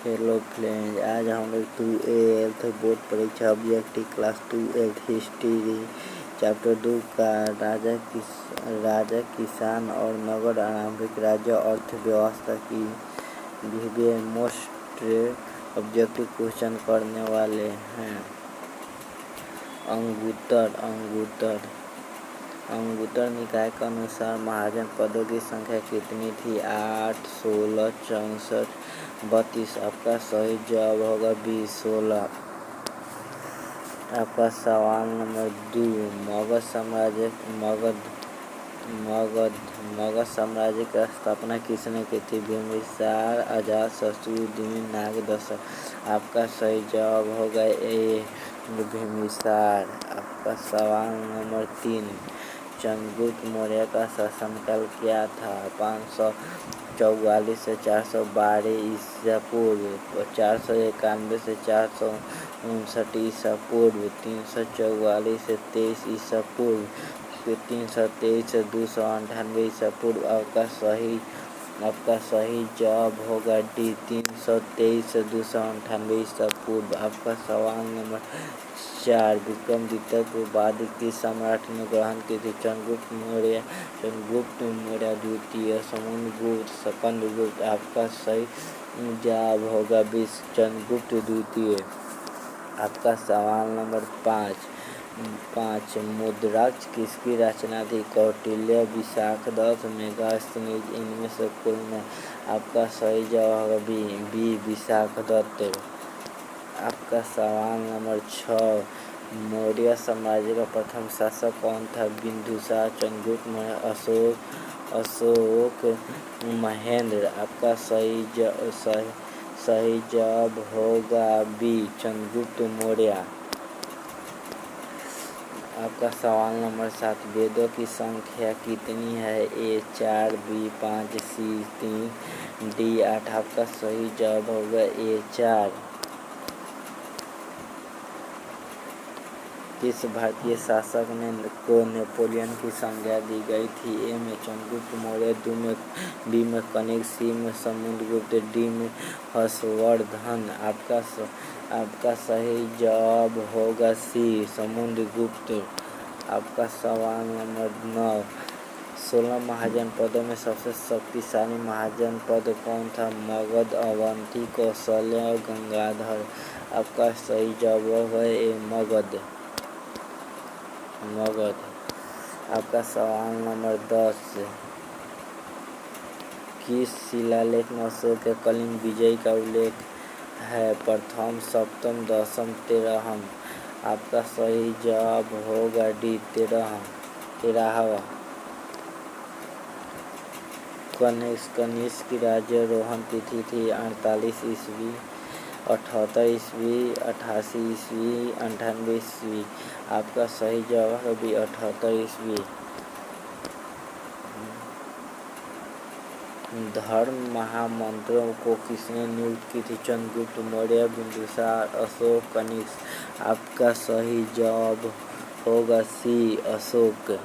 Hello friends, आज हम लोग 12th बोर्ड परीक्षा objective class 12th history chapter 2 का राजा किसान और नगर आरंभिक राज्य अर्थव्यवस्था की बिहेवियर मोस्ट ऑब्जेक्टिव क्वेश्चन करने वाले हैं। अंगुत्तर निकाय के अनुसार महाजन पदों की संख्या कितनी थी? 8, 16, 64, 32। आपका सही जवाब होगा 20, 16। आपका सवाल नंबर 2, मगध साम्राज्य की स्थापना किसने की थी? बिंबिसार, अजातशत्रु, नागदशक। आपका सही जवाब होगा ए, बिंबिसार। आपका सवाल नंबर 3, चंद्रगुप्त मौर्य का शासनकाल क्या था? 544 से 412 ईसा पूर्व, 491 से 459 ईसा पूर्व, 344 से 23 ईसा पूर्व, 323 से 298 ईसा पूर्व। आपका सही जवाब होगा डी, 323 से 298 ईसा पूर्व। आपका सवाल नंबर 4, विक्रमादित्य के बाद किस सम्राट ने ग्रहण की थी? चंद्रगुप्त मौर्य द्वितीय, समुद्रगुप्त, स्कंदगुप्त। आपका सही जवाब होगा 20, चंद्रगुप्त द्वितीय। आपका सवाल नंबर 5, मुद्राक्ष किसकी रचना थी? कौटिल्य, विशाखदत्त, मेगास्थनीज। इनमें से कोई नहीं। आपका सही जवाब होगा बी, विशाखदत्त। आपका सवाल नंबर 6, मौर्य साम्राज्य का प्रथम शासक कौन था? बिंदुसार, चंद्रगुप्त मौर्य, अशोक, महेंद्र। आपका सही जवाब होगा बी, चंद्रगुप्त मौर्य। आपका सवाल नंबर 7, वेदों की संख्या कितनी है? ए 4, बी 5, सी 3, डी 8। आपका सही जवाब होगा ए 4। किस भारतीय शासक को नेपोलियन की संज्ञा दी गई थी? ए में चंद्रगुप्त मौर्य, बी में कनिष्क, सी में समुद्रगुप्त, डी में हर्षवर्धन। आपका सही जवाब होगा सी, समुद्रगुप्त। आपका सवाल नंबर 9, 16 महाजन पदों में सबसे शक्तिशाली महाजन पद कौन था? मगध, अवंती, कौशल्या और गंगाधर। आपका सही जवाब होगा ए, मगध। आपका सवाल नंबर 10, किस शिलालेख में अशोक के कलिंग विजय का उल्लेख है? प्रथम, सप्तम, दशम, 13वां। आपका सही जवाब होगा डी, 13वां। कनिष्क की राज्यारोहण तिथि थी 48 ईस्वी, 78 ईस्वी, 88 ईस्वी, 98 ईस्वी। आपका सही जवाब है भी 78 ईस्वी। धर्म महामंत्रों को किसने नियुक्त की थी? चंद्रगुप्त मौर्य, बिंदुसार, अशोक, कनिष्क। आपका सही जवाब होगा सी, अशोक।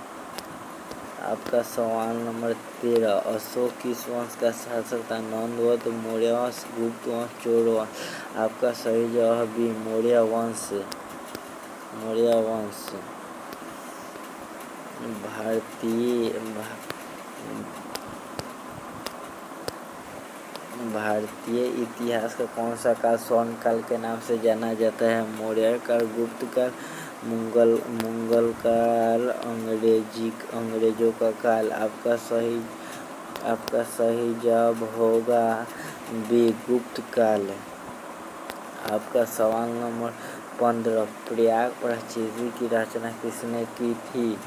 आपका सवाल नंबर 13, अशोक किस वंश का शासक था? नंदवंश, मौर्य वंश, गुप्त वंश, चोल वंश। आपका सही जवाब बी, मौर्य वंश। भारतीय इतिहास का कौन सा काल स्वर्ण काल के नाम से जाना जाता है? मौर्य काल, गुप्त काल, मुगल काल, अंग्रेजों का काल। आपका सही जवाब होगा बी, गुप्त काल। आपका सवाल नंबर 15, प्रयाग प्राचीर की रचना किसने की थी?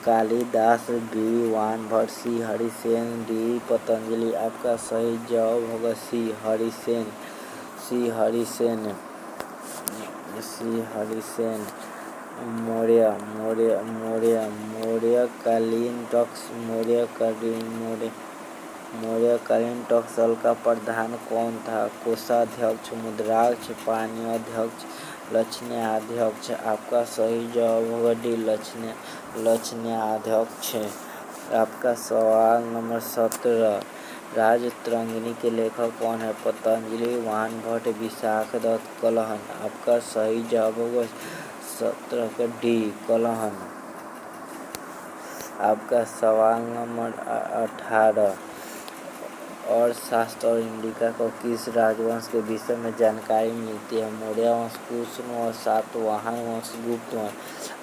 कालिदास, बी वानभट्ट, सी हरिसेन, डी पतंजलि। आपका सही जवाब होगा सी, हरिसेन। मौर्यकालीन टकसाल का प्रधान कौन था? कोषाध्यक्ष, मुद्राध्यक्ष, पाणिध्यक्ष, लक्षण्याध्यक्ष। आपका सही जवाब होगा डी, लक्षण्याध्यक्ष। आपका सवाल नंबर 17, राजतरंगिणी के लेखक कौन है? पतंजलि, वानभट्ट, विशाखदत्त, कलहन। आपका सही जवाब होगा 17 का डी, कलहन। आपका सवाल नंबर 18, और शास्त्र और इंडिका को किस राजवंश के विषय में जानकारी मिलती है? मौर्य वंश, कुषाण वंश, सातवाहन वंश, गुप्त वंश।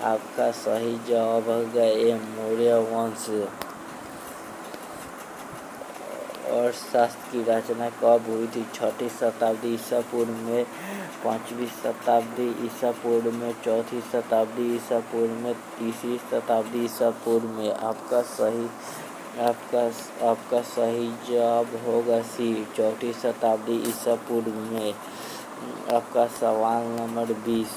आपका सही जवाब होगा ए, मौर्य वंश। और शास्त्र की रचना कब हुई थी? 6ठी शताब्दी ईसा पूर्व में, 5वीं शताब्दी ईसा पूर्व में, 4थी शताब्दी ईसा पूर्व में, 3री शताब्दी ईसा पूर्व में। आपका सही जवाब होगा सी, 4ठी शताब्दी ईसा पूर्व में। आपका सवाल नंबर 20,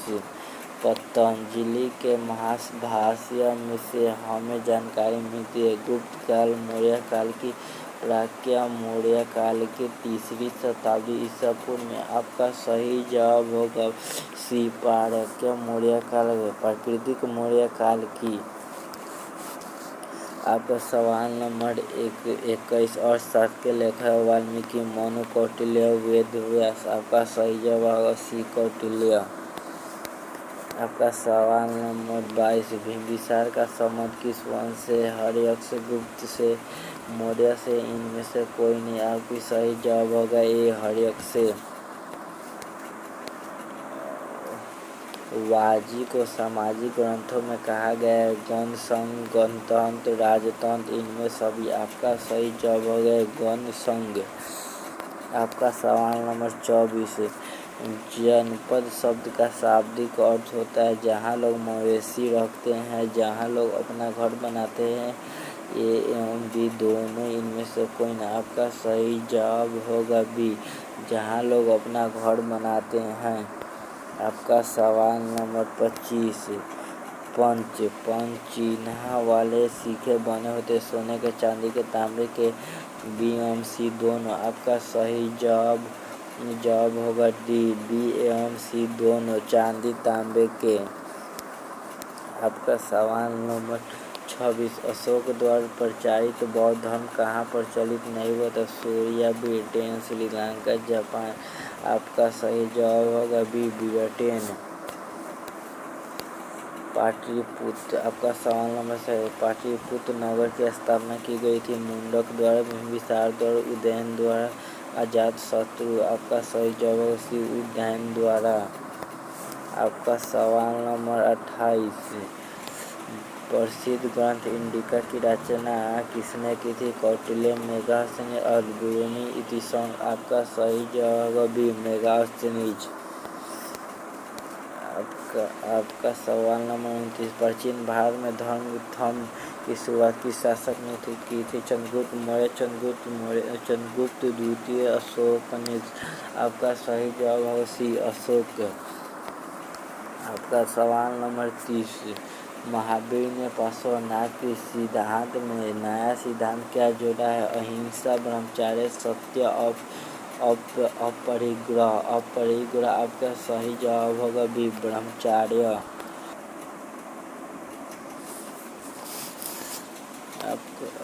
पतंजलि के महाभाष्य में से हमें जानकारी मिलती है गुप्त काल, मौर्य काल की प्राज्ञा, मौर्य काल की 3री शताब्दी ईसा पूर्व में। आपका सही जवाब होगा सी, प्राज्ञा मौर्य काल, प्राकृतिक मौर्य काल की। आपका सवाल नंबर 21, और शास्त्र के लेखक वाल्मीकि, मनु, कौटिल्य, वेद व्यास। आपका सही जवाब होगा सी, कौटिल्य। आपका सवाल नंबर 22, बिंबिसार का संबंध किस वंश से? हर्यक्ष, गुप्त से, मौर्य से, इनमें से कोई नहीं। आपकी सही जवाब होगा ए, हर्यक्ष से। वाजी को सामाजिक ग्रंथों में कहा गया है गण संघ, गणतंत्र, राजतंत्र, इनमें सभी। आपका सही जवाब हो गया गण संघ। आपका सवाल नंबर 24, जनपद शब्द का शाब्दिक अर्थ होता है जहाँ लोग मवेशी रखते हैं, जहाँ लोग अपना घर बनाते हैं। ए एवं बी दोनों, इनमें से कोई ना। आपका सही जवाब होगा बी, जहाँ लोग अपना घर बनाते हैं। आपका सवाल नंबर 25, पंच चिन्ह वाले सिक्के बने होते सोने के, चांदी के, तांबे के, बी एवं सी दोनों। आपका सही जवाब होगा डी, बी एवं सी दोनों, चांदी तांबे के। आपका सवाल नंबर 26, अशोक द्वारा प्रचारित बौद्ध धर्म कहाँ प्रचलित नहीं हुआ था? Surya, Britain, Sri Lanka, Japan. आपका सही जवाब होगा बी, ब्रिटेन। पाटलिपुत्र। आपका सवाल नंबर 7, पाटलिपुत्र नगर की स्थापना की गई थी? मुंडक द्वारा, बिंबिसार द्वारा, उदयन द्वारा, अजातशत्रु। आपका सही जवाब होगा सी, उदयन द्वारा। आपका सवाल नंबर 28, प्रसिद्ध ग्रंथ इंडिका की रचना किसने की थी? कौटिल्य, मेगास्थनीज, अल्बेनी, इतिशोन। आपका सही जवाब होगा बी, मेगास्थनीज। आपका सवाल नंबर 29, प्राचीन भारत में धर्म की शुरुआत किस शासक ने की थी? चंद्रगुप्त मौर्य, चंद्रगुप्त द्वितीय, अशोकनिज। आपका सही जवाब होगा सी, अशोक। आपका सवाल नंबर 30, महावीर ने पार्श्वनाथ के सिद्धांत में नया सिद्धांत क्या जोड़ा है? अहिंसा, ब्रह्मचर्य, सत्य, अपरिग्रह। आपका सही जवाब होगा बी, ब्रह्मचर्य।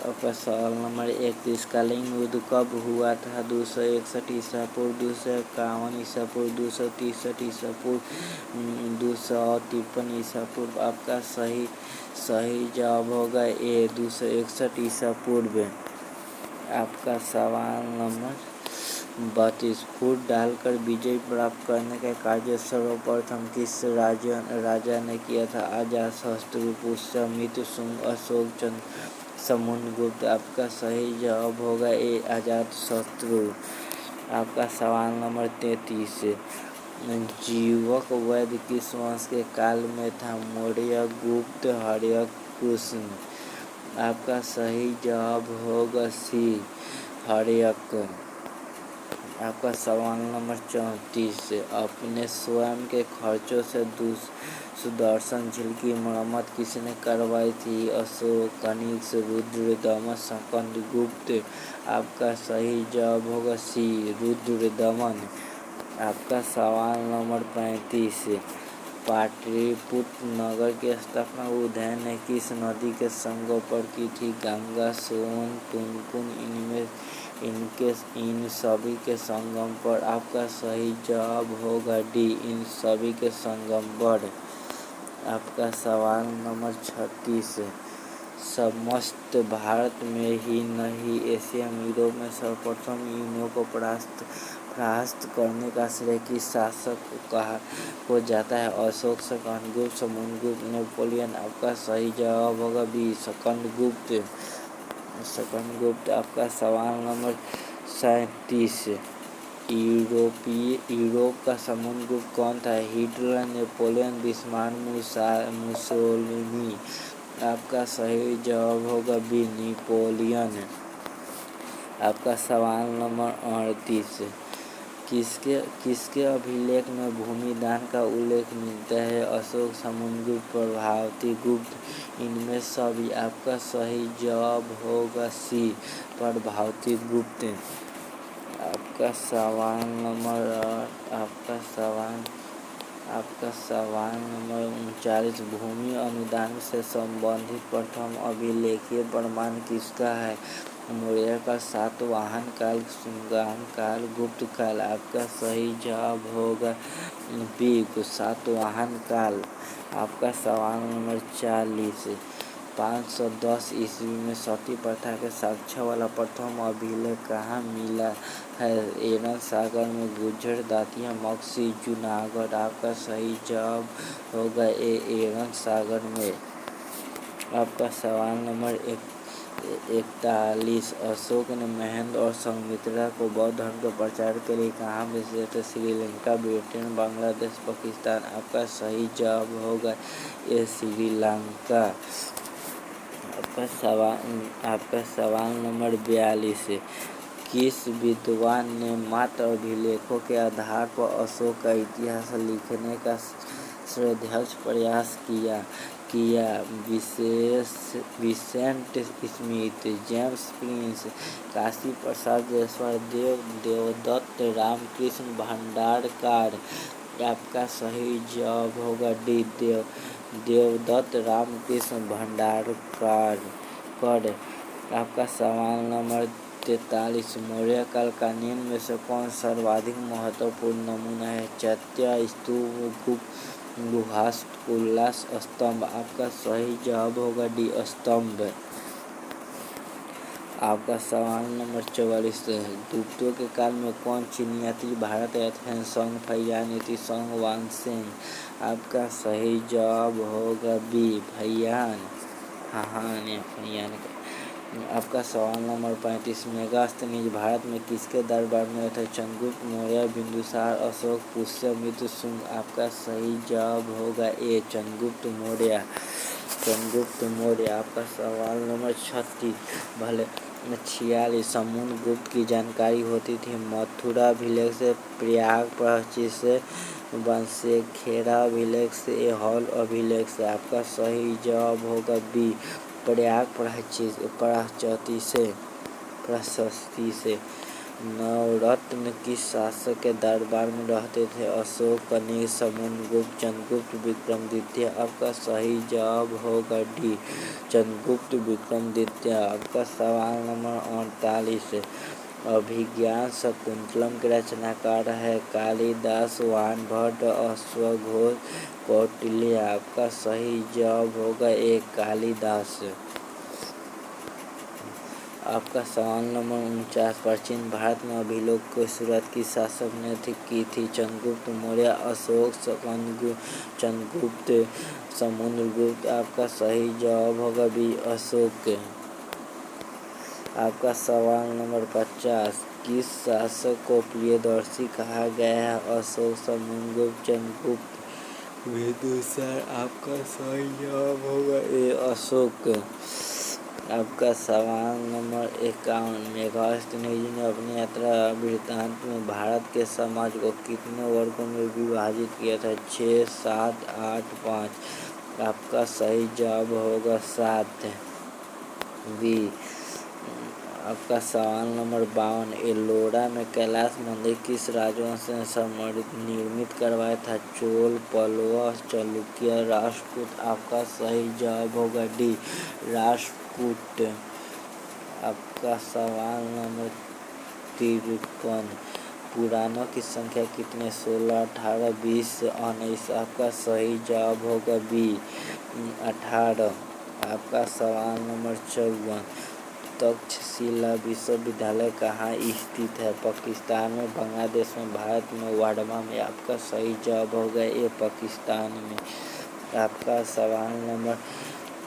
आपका सवाल नंबर 31, कलिंग युद्ध कब हुआ था? 261 ईसा पूर्व, 251 ईसा पूर्व, 263 ईसा पूर्व, 253 ईसा पूर्व। आपका सही जवाब होगा ए, 261 ईसा पूर्व। आपका सवाल नंबर 32, फूट डालकर विजय प्राप्त करने का कार्य सर्वप्रथम किस राजा ने किया था? अजातशत्रु, पुष्यमित्र, शुंग, अशोक, समुद्रगुप्त। आपका सही जवाब होगा ए, अजातशत्रु। आपका सवाल नंबर 33, जीवक वैद्य किस वंश के काल में था? मौर्य, गुप्त, हर्यक, कुषाण। आपका सही जवाब होगा सी, हर्यक। आपका सवाल नंबर 34, अपने स्वयं के खर्चों से सुदर्शन झील की मरम्मत किसने करवाई थी? अशोक, कनिष्क, रुद्रदमन, स्कंदगुप्त। आपका सही जवाब होगा सी, रुद्रदमन। आपका सवाल नंबर 35, पाटलिपुत्र नगर की स्थापना उदय ने किस नदी के संगम पर की थी? गंगा, सोन, पुनपुन, इन सभी के संगम पर। आपका सही जवाब होगा डी, इन सभी के संगम पर। आपका सवाल नंबर 36 समस्त भारत में ही नहीं एशिया में यूरोप में सर्वप्रथम यूनो को परास्त करने का श्रेय किस शासक को जाता है? अशोक, स्कंदगुप्त, समुद्रगुप्त, नेपोलियन। आपका सही जवाब होगा बी, स्कंदगुप्त। आपका सवाल नंबर 37 यूरोप का समुद्रगुप्त कौन था? Hitler, Napoleon, Bismarck, Mussolini. आपका सही जवाब होगा बी, नेपोलियन। आपका सवाल नंबर 38 किसके अभिलेख में भूमि दान का उल्लेख मिलता है? अशोक, समुद्रगुप्त, प्रभावती गुप्त, इनमें सभी। आपका सही जवाब होगा सी, प्रभावती गुप्त। आपका सवाल नंबर 39 भूमि अनुदान से संबंधित प्रथम अभिलेखीय प्रमाण किसका है? मौर्य काल, सातवाहन काल, शुंगान काल, गुप्त काल। आपका सही जवाब होगा बी, सातवाहन काल। आपका सवाल नंबर 40 510 ईस्वी में सती प्रथा के साक्ष्य वाला प्रथम अभिलेख कहाँ मिला है? एरन सागर में, गुज्जर, दातिया, मक्सी, जूनागढ़। आपका सही जवाब होगा ए, एरन सागर में। आपका सवाल नंबर 41 अशोक ने महेंद्र और संघमित्रा को बौद्ध धर्म के प्रचार के लिए कहाँ भेजे थे? श्रीलंका, ब्रिटेन, बांग्लादेश, पाकिस्तान। आपका सही जवाब होगा ए, श्रीलंका। आपका सवाल नंबर 42 किस विद्वान ने मात्र अभिलेखों के आधार पर अशोक का इतिहास लिखने का श्रेष्ठ प्रयास किया? Vincent Smith, James Prinsep, Kashi Prasad Jayaswal, Devdatt Ramkrishna Bhandarkar. आपका सही जवाब होगा डी, देवदत्त रामकृष्ण भंडारकर। आपका सवाल नंबर 43 मौर्य काल का निम्न में से कौन सर्वाधिक महत्वपूर्ण नमूना है? चैत्य स्तूप, गुहा, उल्लास स्तंभ। आपका सही जवाब होगा डी, स्तंभ। आपका सवाल नंबर 44 गुप्तों के काल में कौन चीनी यात्री भारत आए थे? संग फैयान, संग वानसेन। आपका सही जवाब होगा बी, फैयान। फैयान। आपका सवाल नंबर 35 मेगास्थनीज भारत में किसके दरबार में थे? चंद्रगुप्त मौर्य, बिंदुसार, अशोक, पुष्यमित्र, शुंग। आपका सही जवाब होगा ए, चंद्रगुप्त मौर्य। आपका सवाल नंबर 46 समुद्रगुप्त की जानकारी होती थी मथुरा अभिलेख से, प्रयाग प्राचीन से, बंसेखेड़ा अभिलेख से, हॉल अभिलेख से। आपका सही जवाब होगा बी, प्रयाग प्रशस्ति से। नवरत्न किस शासक के दरबार में रहते थे? अशोक, कनिष्क, समुद्रगुप्त, चंद्रगुप्त, विक्रमादित्य। आपका सही जवाब होगा डी, चंद्रगुप्त विक्रमादित्य। आपका सवाल नंबर 48 अभिज्ञान शाकुंतलम के रचनाकार है? कालिदास, वानभट्ट, अश्वघोष, कौटिल्य। आपका सही जवाब होगा ए, कालिदास। आपका सवाल नंबर 49 प्राचीन भारत में अभिलेख की शुरुआत किस शासक ने की थी? चंद्रगुप्त मौर्य, अशोक, चंद्रगुप्त, समुद्रगुप्त। आपका सही जवाब होगा बी, अशोक। आपका सवाल नंबर 50 किस शासक को प्रियदर्शी कहा गया है? अशोक, समुद्रगुप्त, चंद्रगुप्त, बिंदुसार। आपका सही जवाब होगा ए, अशोक। आपका सवाल नंबर 51 मेगास्थनीज ने अपनी यात्रा वृत्तांत में भारत के समाज को कितने वर्गों में विभाजित किया था? 6, 7, 8, 5। आपका सही जवाब होगा 7, बी। आपका सवाल नंबर 52, एलोरा में कैलाश मंदिर किस राजवंश ने निर्मित करवाया था? चोल, पल्लव, चालुक्य, राष्ट्रकूट। आपका सही जवाब होगा डी, राष्ट्रकूट। आपका सवाल नंबर 53, पुराणों की संख्या कितने? 16, 18, 20, 19। आपका सही जवाब होगा बी, 18। आपका सवाल नंबर 54, तक्षशिला विश्वविद्यालय कहाँ स्थित है? पाकिस्तान में, बांग्लादेश में, भारत में, वाडवा में। आपका सही जवाब होगा ये पाकिस्तान में। आपका सवाल नंबर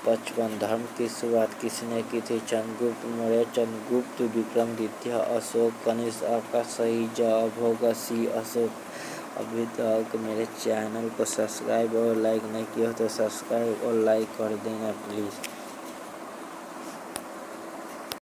55, धर्म की शुरुआत किसने की थी? चंद्रगुप्त मौर्य, चंद्रगुप्त, विक्रमादित्य, अशोक, कनिष्क। आपका सही जवाब होगा सी, अशोक। अभी तक मेरे चैनल को सब्सक्राइब और लाइक नहीं किया हो तो सब्सक्राइब और लाइक कर देना प्लीज़।